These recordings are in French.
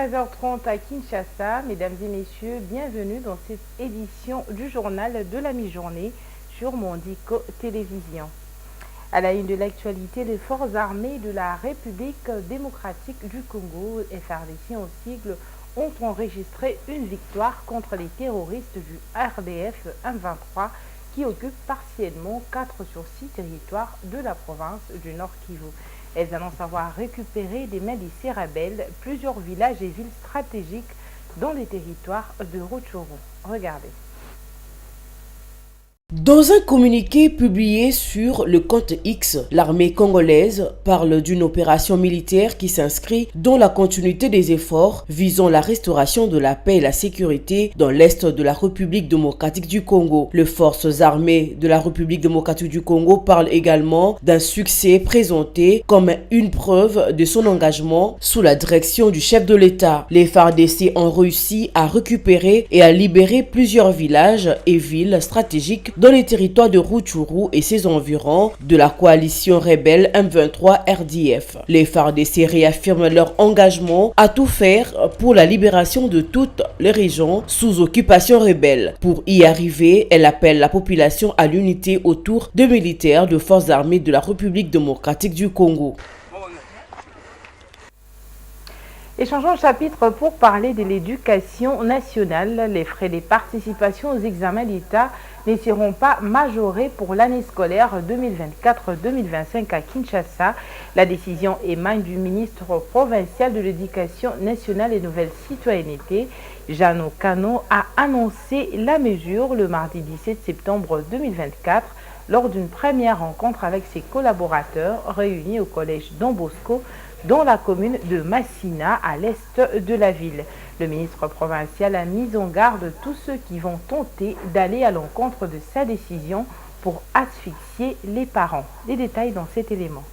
13h30 à Kinshasa. Mesdames et messieurs, bienvenue dans cette édition du journal de la mi-journée sur Mondico Télévision. À la une de l'actualité, les forces armées de la République démocratique du Congo, FARDC en sigle, ont enregistré une victoire contre les terroristes du RDF M23 qui occupent partiellement 4 sur 6 territoires de la province du Nord Kivu. Elles annoncent avoir récupéré des mains des rebelles plusieurs villages et villes stratégiques dans les territoires de Rutshuru. Regardez. Dans un communiqué publié sur le compte X, l'armée congolaise parle d'une opération militaire qui s'inscrit dans la continuité des efforts visant la restauration de la paix et la sécurité dans l'est de la République démocratique du Congo. Les forces armées de la République démocratique du Congo parlent également d'un succès présenté comme une preuve de son engagement sous la direction du chef de l'État. Les FARDC ont réussi à récupérer et à libérer plusieurs villages et villes stratégiques dans les territoires de Rutshuru et ses environs de la coalition rebelle M23 RDF. Les FARDC réaffirment leur engagement à tout faire pour la libération de toutes les régions sous occupation rebelle. Pour y arriver, elle appelle la population à l'unité autour de militaires de forces armées de la République démocratique du Congo. Et changeons de chapitre pour parler de l'éducation nationale. Les frais de participation aux examens d'État ne seront pas majorés pour l'année scolaire 2024-2025 à Kinshasa. La décision émane du ministre provincial de l'Éducation nationale et nouvelle citoyenneté. Jeannot Kano a annoncé la mesure le mardi 17 septembre 2024 lors d'une première rencontre avec ses collaborateurs réunis au collège Don Bosco dans la commune de Massina, à l'est de la ville. Le ministre provincial a mis en garde tous ceux qui vont tenter d'aller à l'encontre de sa décision pour asphyxier les parents. Les détails dans cet élément.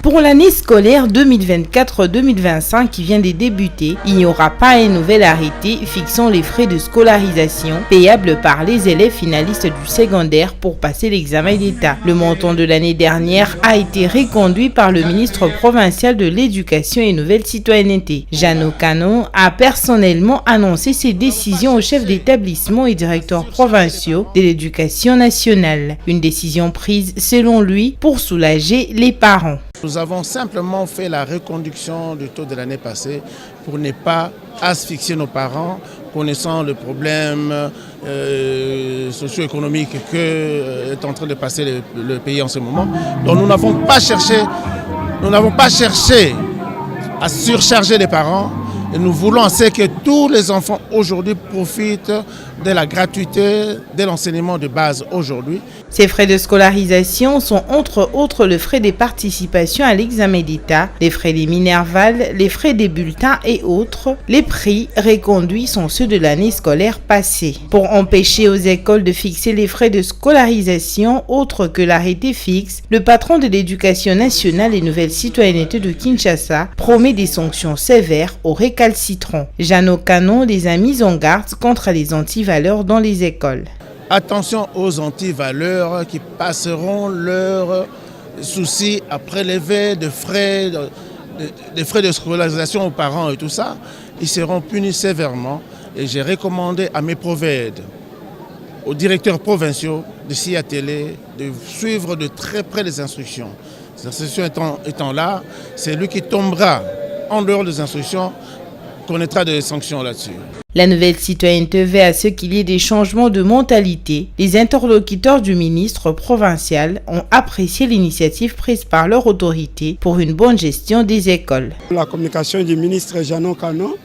Pour l'année scolaire 2024-2025 qui vient de débuter, il n'y aura pas un nouvel arrêté fixant les frais de scolarisation payables par les élèves finalistes du secondaire pour passer l'examen d'État. Le montant de l'année dernière a été reconduit par le ministre provincial de l'Éducation et nouvelle citoyenneté. Jeannot Kano a personnellement annoncé ses décisions aux chefs d'établissement et directeurs provinciaux de l'Éducation nationale. Une décision prise selon lui pour soulager les parents. Nous avons simplement fait la reconduction du taux de l'année passée pour ne pas asphyxier nos parents, connaissant le problème socio-économique que est en train de passer le pays en ce moment. Donc nous n'avons pas cherché à surcharger les parents. Et nous voulons que tous les enfants aujourd'hui profitent de la gratuité de l'enseignement de base aujourd'hui. Ces frais de scolarisation sont entre autres le frais des participations à l'examen d'État, les frais des minervales, les frais des bulletins et autres. Les prix reconduits sont ceux de l'année scolaire passée. Pour empêcher aux écoles de fixer les frais de scolarisation autres que l'arrêté fixe, le patron de l'Éducation nationale et nouvelle citoyenneté de Kinshasa promet des sanctions sévères aux récalcitrants. Jeannot Kano les a mis en garde contre les antivaleurs dans les écoles. Attention aux antivaleurs qui passeront leurs soucis à prélever des frais de scolarisation aux parents et tout ça. Ils seront punis sévèrement et j'ai recommandé à mes provèdes, aux directeurs provinciaux de s'y atteler, de suivre de très près les instructions. Les instructions étant là, c'est lui qui tombera en dehors des instructions, connaîtra des sanctions là-dessus. La nouvelle citoyenneté veut à ce qu'il y ait des changements de mentalité. Les interlocuteurs du ministre provincial ont apprécié l'initiative prise par leur autorité pour une bonne gestion des écoles. La communication du ministre Jeannot Kano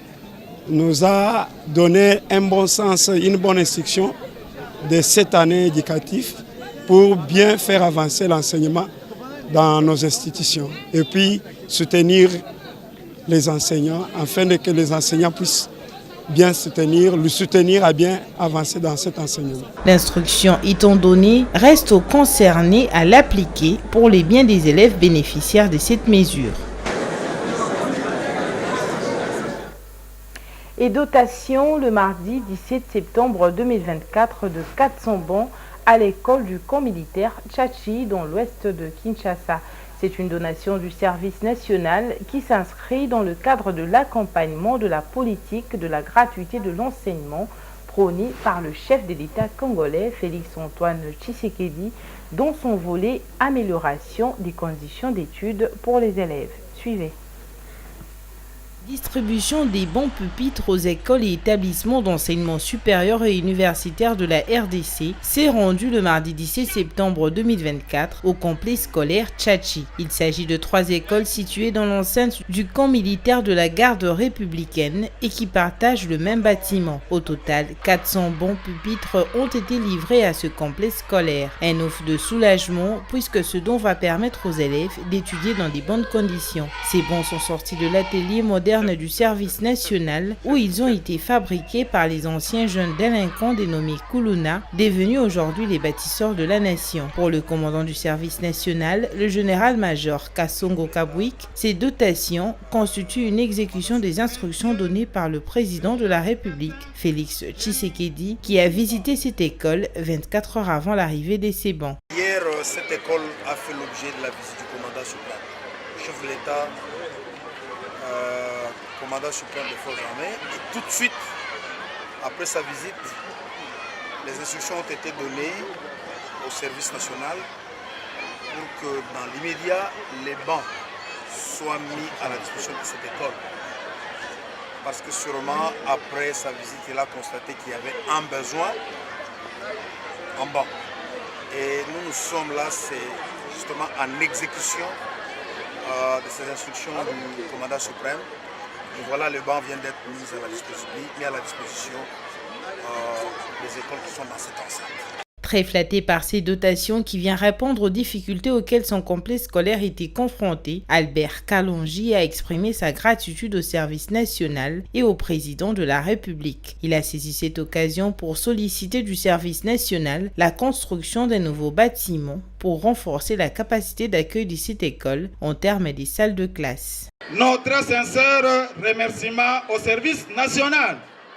nous a donné un bon sens, une bonne instruction de cette année éducative pour bien faire avancer l'enseignement dans nos institutions et puis soutenir les enseignants afin que les enseignants puissent bien le soutenir à bien avancer dans cet enseignement. L'instruction étant donnée, reste aux concernés à l'appliquer pour les biens des élèves bénéficiaires de cette mesure. Et dotation le mardi 17 septembre 2024 de 400 bons à l'école du camp militaire Tchachi dans l'ouest de Kinshasa. C'est une donation du service national qui s'inscrit dans le cadre de l'accompagnement de la politique de la gratuité de l'enseignement prônée par le chef de l'État congolais Félix-Antoine Tshisekedi dans son volet amélioration des conditions d'études pour les élèves. Suivez. Distribution des bons pupitres aux écoles et établissements d'enseignement supérieur et universitaire de la RDC s'est rendue le mardi 17 septembre 2024 au complexe scolaire Tchachi. Il s'agit de 3 écoles situées dans l'enceinte du camp militaire de la garde républicaine et qui partagent le même bâtiment. Au total, 400 bons pupitres ont été livrés à ce complexe scolaire. Un offre de soulagement puisque ce don va permettre aux élèves d'étudier dans de bonnes conditions. Ces bons sont sortis de l'atelier moderne du service national où ils ont été fabriqués par les anciens jeunes délinquants dénommés Kuluna, devenus aujourd'hui les bâtisseurs de la nation. Pour le commandant du service national, le général-major Kasongo Kabwik, ces dotations constituent une exécution des instructions données par le président de la République, Félix Tshisekedi, qui a visité cette école 24 heures avant l'arrivée des Cébans. Hier, cette école a fait l'objet de la visite du commandant suprême, le chef de l'État, commandant suprême des forces armées, et tout de suite, après sa visite, les instructions ont été données au service national pour que dans l'immédiat, les bancs soient mis à la disposition de cette école. Parce que sûrement, après sa visite, il a constaté qu'il y avait un besoin en banc. Et nous sommes là, c'est justement en exécution de ces instructions du commandant suprême. Et voilà, le banc vient d'être mis à la disposition des écoles qui sont dans cette enceinte. Très flatté par ces dotations qui viennent répondre aux difficultés auxquelles son complexe scolaire était confronté, Albert Kalonji a exprimé sa gratitude au service national et au président de la République. Il a saisi cette occasion pour solliciter du service national la construction d'un nouveau bâtiment pour renforcer la capacité d'accueil de cette école en termes des salles de classe. Notre sincère remerciement au service national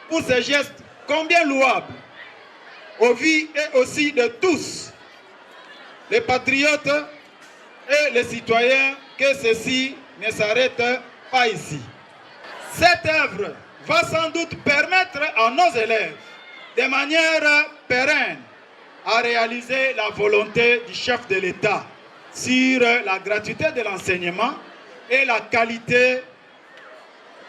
pour ces gestes combien louables aux vies et aussi de tous, les patriotes et les citoyens, que ceci ne s'arrête pas ici. Cette œuvre va sans doute permettre à nos élèves, de manière pérenne, à réaliser la volonté du chef de l'État sur la gratuité de l'enseignement et la qualité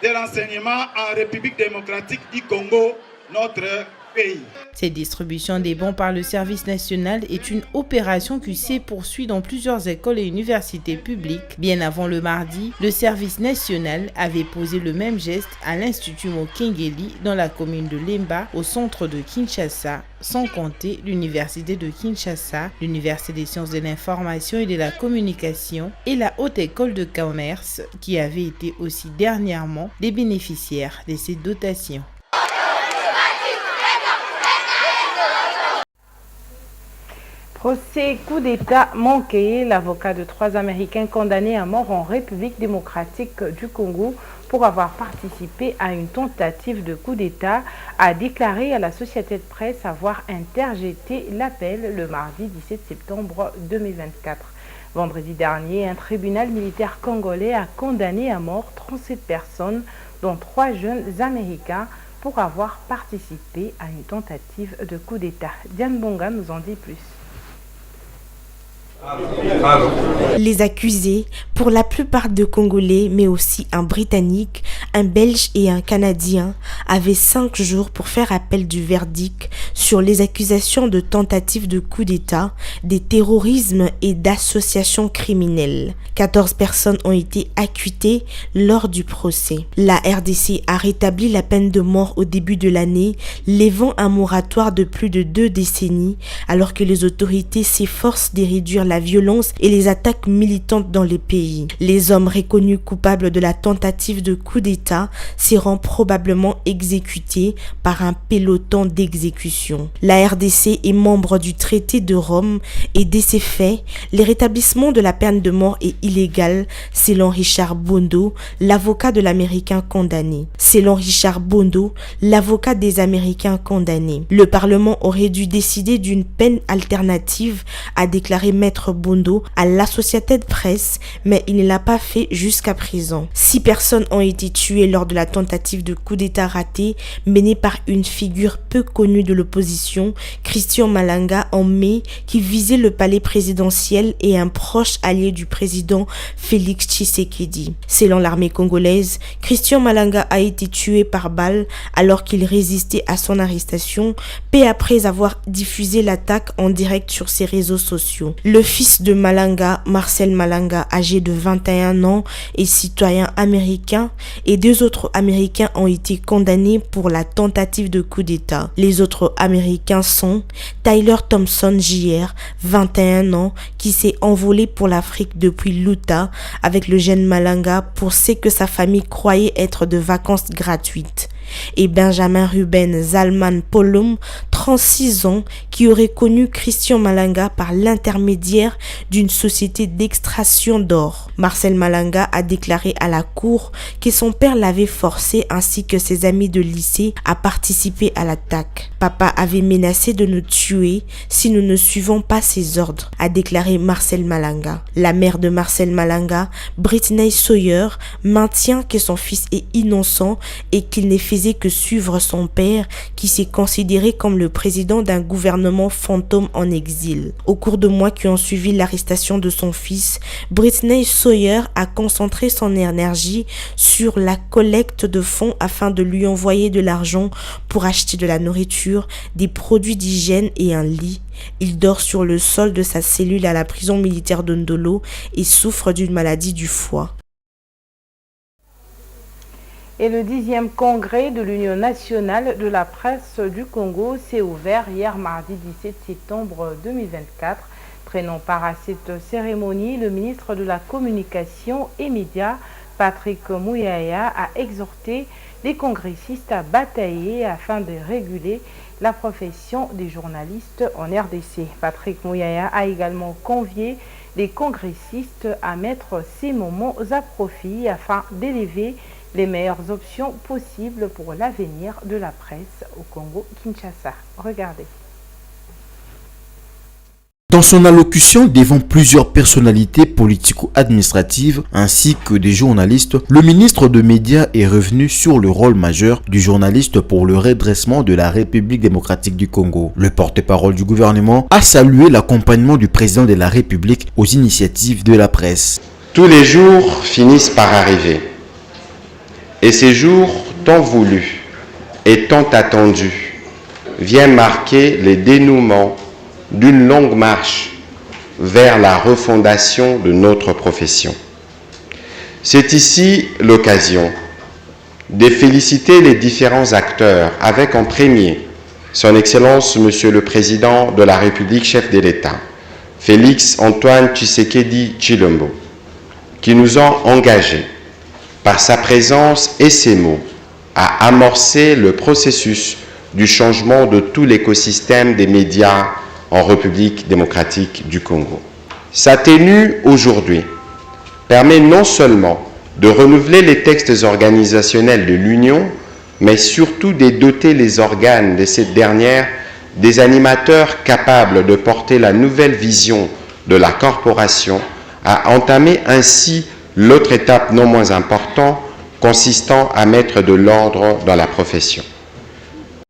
de l'enseignement en République démocratique du Congo, notre pays. Cette distribution des bons par le service national est une opération qui se poursuit dans plusieurs écoles et universités publiques. Bien avant le mardi, le service national avait posé le même geste à l'Institut Mokengeli dans la commune de Lemba, au centre de Kinshasa, sans compter l'Université de Kinshasa, l'Université des sciences de l'information et de la communication et la Haute École de commerce qui avaient été aussi dernièrement des bénéficiaires de ces dotations. Procès coup d'État manqué, l'avocat de 3 Américains condamnés à mort en République démocratique du Congo pour avoir participé à une tentative de coup d'État a déclaré à la société de presse avoir interjeté l'appel le mardi 17 septembre 2024. Vendredi dernier, un tribunal militaire congolais a condamné à mort 37 personnes, dont 3 jeunes Américains, pour avoir participé à une tentative de coup d'État. Diane Bonga nous en dit plus. Les accusés, pour la plupart de Congolais, mais aussi un Britannique, un Belge et un Canadien, avaient 5 jours pour faire appel du verdict sur les accusations de tentative de coup d'État, de terrorisme et d'association criminelle. 14 personnes ont été acquittées lors du procès. La RDC a rétabli la peine de mort au début de l'année, levant un moratoire de plus de 2 décennies, alors que les autorités s'efforcent de réduire la violence et les attaques militantes dans les pays. Les hommes reconnus coupables de la tentative de coup d'État seront probablement exécutés par un peloton d'exécution. La RDC est membre du traité de Rome et dès ces faits, le rétablissement de la peine de mort est illégal selon Richard Bondo, l'avocat de l'Américain condamné. Selon Richard Bondo, l'avocat des Américains condamnés, le Parlement aurait dû décider d'une peine alternative, a déclaré Maître Bondo à l'Associated Press, mais il ne l'a pas fait jusqu'à présent. 6 personnes ont été tuées lors de la tentative de coup d'État raté menée par une figure peu connue de l'opposition, Christian Malanga, en mai, qui visait le palais présidentiel et un proche allié du président Félix Tshisekedi. Selon l'armée congolaise, Christian Malanga a été tué par balle alors qu'il résistait à son arrestation, peu après avoir diffusé l'attaque en direct sur ses réseaux sociaux. Le fils de Malanga, Marcel Malanga, âgé de 21 ans et citoyen américain, et 2 autres Américains ont été condamnés pour la tentative de coup d'État. Les autres Américains sont Tyler Thompson Jr., 21 ans, qui s'est envolé pour l'Afrique depuis l'Utah avec le jeune Malanga pour ce que sa famille croyait être de vacances gratuites, et Benjamin Ruben Zalman Polom, 36 ans, qui aurait connu Christian Malanga par l'intermédiaire d'une société d'extraction d'or. Marcel Malanga a déclaré à la cour que son père l'avait forcé ainsi que ses amis de lycée à participer à l'attaque. Papa avait menacé de nous tuer si nous ne suivons pas ses ordres, a déclaré Marcel Malanga. La mère de Marcel Malanga, Britney Sawyer, maintient que son fils est innocent et qu'il ne faisait que suivre son père qui s'est considéré comme le président d'un gouvernement fantôme en exil. Au cours de mois qui ont suivi l'arrestation de son fils, Britney Sawyer a concentré son énergie sur la collecte de fonds afin de lui envoyer de l'argent pour acheter de la nourriture, des produits d'hygiène et un lit. Il dort sur le sol de sa cellule à la prison militaire de Ndolo et souffre d'une maladie du foie. Et le 10e congrès de l'Union nationale de la presse du Congo s'est ouvert hier mardi 17 septembre 2024. Prenant part à cette cérémonie, le ministre de la Communication et Médias, Patrick Muyaya, a exhorté les congressistes à batailler afin de réguler la profession des journalistes en RDC. Patrick Muyaya a également convié les congressistes à mettre ces moments à profit afin d'élever les meilleures options possibles pour l'avenir de la presse au Congo-Kinshasa. Regardez. Dans son allocution devant plusieurs personnalités politico-administratives ainsi que des journalistes, le ministre des Médias est revenu sur le rôle majeur du journaliste pour le redressement de la République démocratique du Congo. Le porte-parole du gouvernement a salué l'accompagnement du président de la République aux initiatives de la presse. Tous les jours finissent par arriver. Et ces jours tant voulus et tant attendus viennent marquer le dénouement d'une longue marche vers la refondation de notre profession. C'est ici l'occasion de féliciter les différents acteurs, avec en premier son Excellence Monsieur le Président de la République, chef de l'État, Félix Antoine Tshisekedi Tshilombo, qui nous ont engagés par sa présence et ses mots à amorcer le processus du changement de tout l'écosystème des médias en République démocratique du Congo. Sa tenue aujourd'hui permet non seulement de renouveler les textes organisationnels de l'Union, mais surtout de doter les organes de cette dernière des animateurs capables de porter la nouvelle vision de la corporation, à entamer ainsi l'autre étape non moins importante consistant à mettre de l'ordre dans la profession.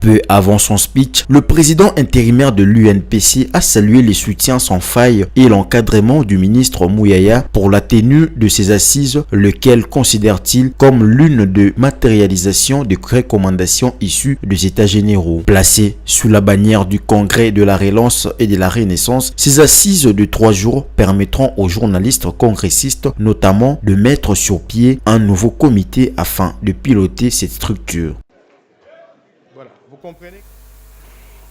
Peu avant son speech, le président intérimaire de l'UNPC a salué les soutiens sans faille et l'encadrement du ministre Muyaya pour la tenue de ces assises, lequel considère-t-il comme l'une des matérialisations des recommandations issues des États généraux. Placées sous la bannière du Congrès de la Relance et de la Renaissance, ces assises de 3 jours permettront aux journalistes congressistes notamment de mettre sur pied un nouveau comité afin de piloter cette structure.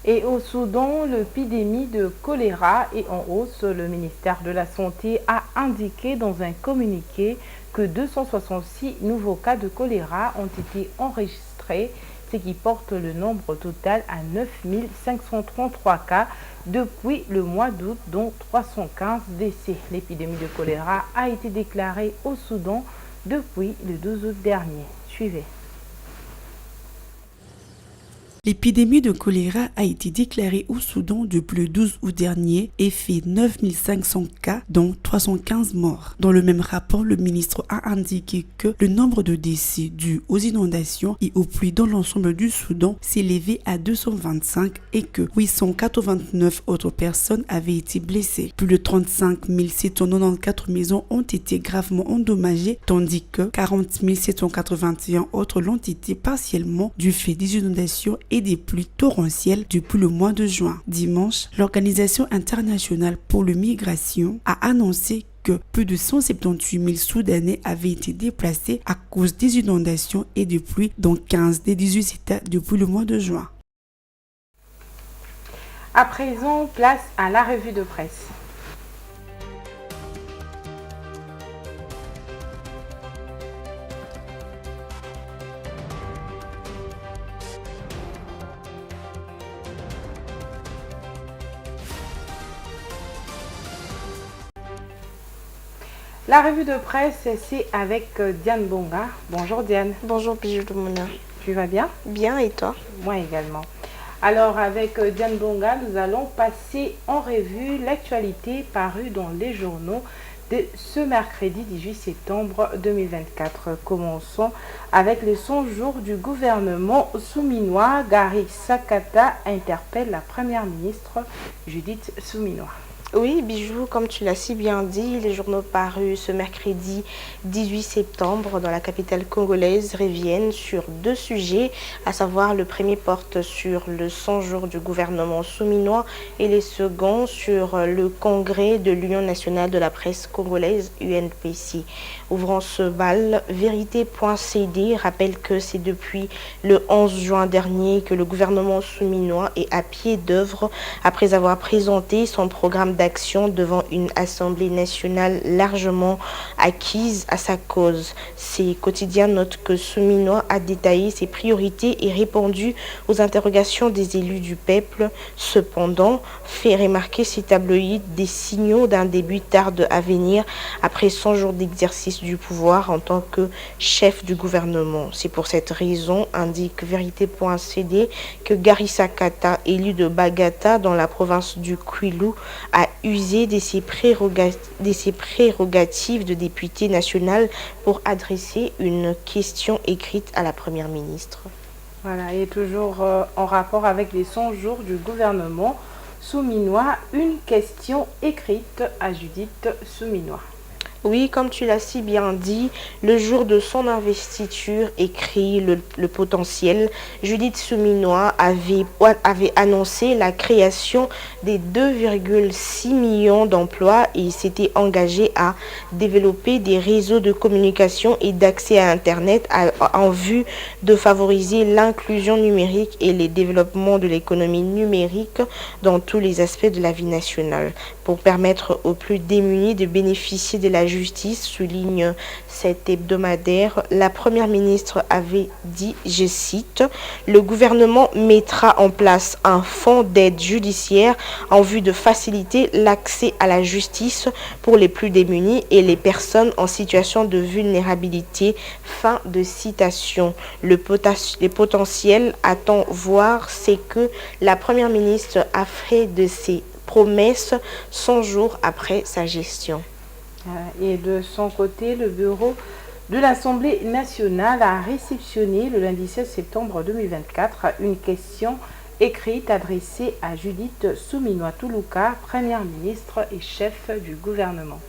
Et au Soudan, l'épidémie de choléra est en hausse. Le ministère de la Santé a indiqué dans un communiqué que 266 nouveaux cas de choléra ont été enregistrés, ce qui porte le nombre total à 9 533 cas depuis le mois d'août, dont 315 décès. L'épidémie de choléra a été déclarée au Soudan depuis le 12 août dernier. Suivez. L'épidémie de choléra a été déclarée au Soudan depuis le 12 août dernier et fait 9 500 cas, dont 315 morts. Dans le même rapport, le ministre a indiqué que le nombre de décès dus aux inondations et aux pluies dans l'ensemble du Soudan s'élevait à 225 et que 889 autres personnes avaient été blessées. Plus de 35 794 maisons ont été gravement endommagées, tandis que 40 781 autres l'ont été partiellement du fait des inondations et des pluies torrentielles depuis le mois de juin. Dimanche, l'Organisation internationale pour la migration a annoncé que plus de 178 000 Soudanais avaient été déplacés à cause des inondations et des pluies dans 15 des 18 États depuis le mois de juin. À présent, place à la revue de presse. La revue de presse, c'est avec Diane Bonga. Bonjour Diane. Bonjour Bijou de Mouna. Tu vas bien? Bien, et toi? Moi également. Alors avec Diane Bonga, nous allons passer en revue l'actualité parue dans les journaux de ce mercredi 18 septembre 2024. Commençons avec les 100 jours du gouvernement souminois. Gary Sakata interpelle la première ministre Judith Suminwa. Oui, Bijou, comme tu l'as si bien dit, les journaux parus ce mercredi 18 septembre dans la capitale congolaise reviennent sur deux sujets, à savoir le premier porte sur le 100 jours du gouvernement souminois et les seconds sur le congrès de l'Union nationale de la presse congolaise, UNPC. Ouvrant ce bal, vérité.cd rappelle que c'est depuis le 11 juin dernier que le gouvernement souminois est à pied d'œuvre après avoir présenté son programme d'action devant une assemblée nationale largement acquise à sa cause. Ces quotidiens notent que Souminois a détaillé ses priorités et répondu aux interrogations des élus du peuple. Cependant, fait remarquer ces tabloïds des signaux d'un début tarde à venir après 100 jours d'exercice du pouvoir en tant que chef du gouvernement. C'est pour cette raison, indique vérité.cd, que Gary Sakata, élu de Bagata dans la province du Kwilu, a usé de ses prérogatives de député national pour adresser une question écrite à la première ministre. Voilà, et toujours en rapport avec les 100 jours du gouvernement souminois, une question écrite à Judith Suminwa. Oui, comme tu l'as si bien dit, le jour de son investiture, écrit le potentiel, Judith Suminwa avait annoncé la création des 2,6 millions d'emplois et s'était engagé à développer des réseaux de communication et d'accès à Internet en vue de favoriser l'inclusion numérique et le développement de l'économie numérique dans tous les aspects de la vie nationale. Pour permettre aux plus démunis de bénéficier de la justice, souligne cet hebdomadaire, la première ministre avait dit, je cite, « Le gouvernement mettra en place un fonds d'aide judiciaire en vue de faciliter l'accès à la justice pour les plus démunis et les personnes en situation de vulnérabilité. » Fin de citation. Le potentiel attend voir c'est que la première ministre a fait de ses promesses 100 jours après sa gestion. Et de son côté, le bureau de l'Assemblée nationale a réceptionné le lundi 16 septembre 2024 une question écrite adressée à Judith Suminwa Tuluka, première ministre et chef du gouvernement.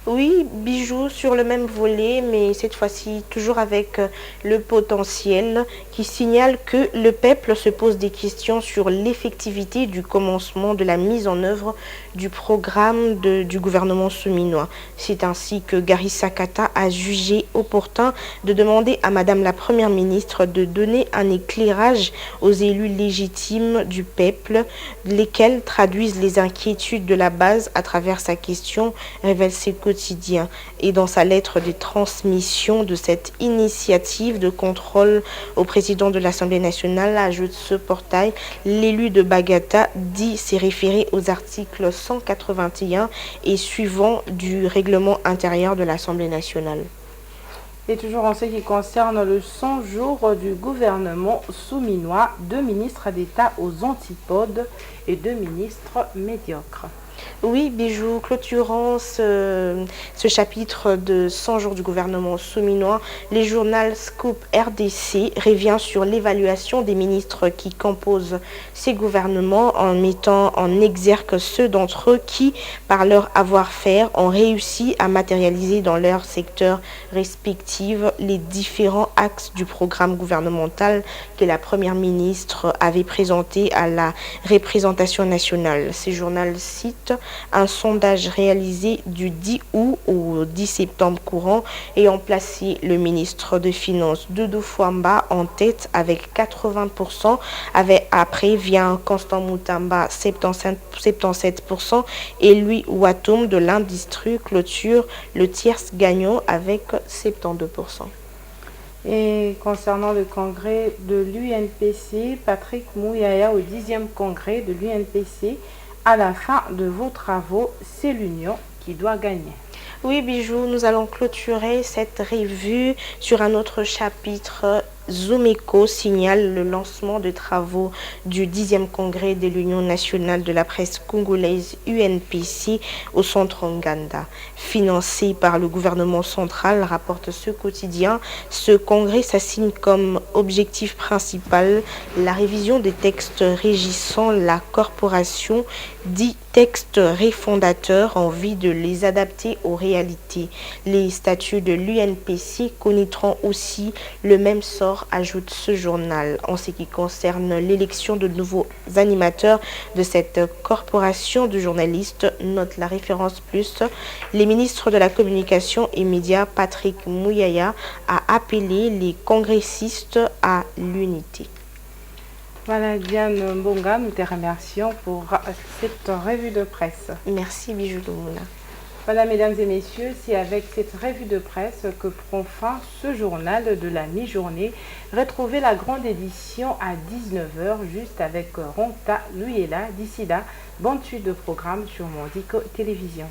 Oui, Bijou sur le même volet, mais cette fois-ci toujours avec le potentiel qui signale que le peuple se pose des questions sur l'effectivité du commencement de la mise en œuvre du programme du gouvernement souminois. C'est ainsi que Gary Sakata a jugé opportun de demander à Madame la Première ministre de donner un éclairage aux élus légitimes du peuple, lesquels traduisent les inquiétudes de la base à travers sa question, révèle ses quotidien. Et dans sa lettre de transmission de cette initiative de contrôle au président de l'Assemblée nationale, ajoute ce portail, l'élu de Bagata dit s'est référé aux articles 181 et suivants du règlement intérieur de l'Assemblée nationale. Et toujours en ce qui concerne le 100 jours du gouvernement souminois, 2 ministres d'État aux antipodes et 2 ministres médiocres. Oui, Bijou, clôturant ce chapitre de 100 jours du gouvernement souminois, les journal Scoop RDC revient sur l'évaluation des ministres qui composent ces gouvernements en mettant en exergue ceux d'entre eux qui, par leur avoir-faire, ont réussi à matérialiser dans leur secteur respectif les différents axes du programme gouvernemental que la Première ministre avait présenté à la représentation nationale. Ces journal cite un sondage réalisé du 10 août au 10 septembre courant ayant placé le ministre des Finances Doudou Fouamba en tête avec 80%, après vient Constant Moutamba 77% et Louis Ouatoum de l'industrie clôture le tiers gagnant avec 72%. Et concernant le congrès de l'UNPC, Patrick Mouyaya au 10e congrès de l'UNPC, à la fin de vos travaux, c'est l'union qui doit gagner. Oui, Bijou, nous allons clôturer cette revue sur un autre chapitre. Zoomeco signale le lancement de travaux du 10e congrès de l'Union nationale de la presse congolaise UNPC au centre Nganda. Financé par le gouvernement central, rapporte ce quotidien, ce congrès s'assigne comme objectif principal la révision des textes régissant la corporation, dits textes réfondateurs en vue de les adapter aux réalités. Les statuts de l'UNPC connaîtront aussi le même sort, ajoute ce journal. En ce qui concerne l'élection de nouveaux animateurs de cette corporation de journalistes, note la référence plus, les ministres de la communication et médias Patrick Mouyaya a appelé les congressistes à l'unité. Voilà, Diane Mbonga, nous te remercions pour cette revue de presse. Merci, Bijou Lumuna. Voilà, mesdames et messieurs, c'est avec cette revue de presse que prend fin ce journal de la mi-journée. Retrouvez la grande édition à 19h, juste avec Ronta Luyela. D'ici là, bonne suite de programme sur Mondico Télévision.